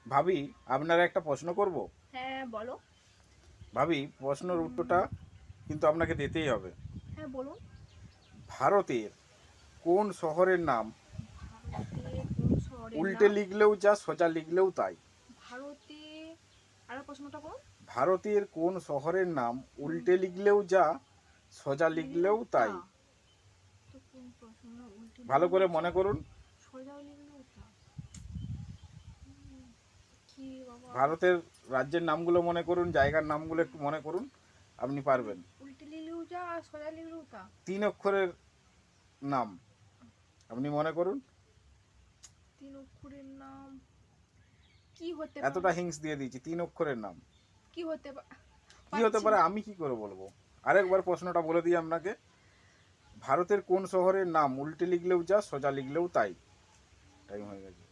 ভাবি, আপনারা একটা প্রশ্ন করব। হ্যাঁ বলো। ভাবি, প্রশ্নের উত্তরটা কিন্তু আপনাকে দিতেই হবে। হ্যাঁ বলুন। ভারতের কোন শহরের নাম ভারতের কোন শহরের উল্টে নাম? লিখলেও যা সোজা লিখলেও তাই? ভারতে আরো প্রশ্নটা করুন। ভারতের কোন শহরের নাম হুম, উল্টে লিখলেও যা সোজা লিখলেও লিখলেও তা। তাই? তো কোন প্রশ্ন? উল্টে ভালো লিখলেও করে যা, মনে করুন। সোজা লিখলেও তা। কি বাবা? ভারতের রাজ্যের নামগুলো মনে করুন, জায়গার নামগুলো একটু মনে করুন, আপনি পারবেন। উল্টে লিখলেও যা আর সোজা লিখলেও তা। 3 অক্ষরের নাম, আপনি মনে করুন। 3 অক্ষরের নাম কি হতে এতটা পারে? হিংস দিয়ে দিয়েছি, 3 অক্ষরের নাম। কি হতে কি হতে পারছি পারে না। আমি কি করে বলবো? আরেকবার প্রশ্নটা বলে দিই আপনাকে। ভারতের কোন শহরের নাম উল্টে লিখলেও যা সোজা লিখলেও তাই? টাইম হয়ে গেছে।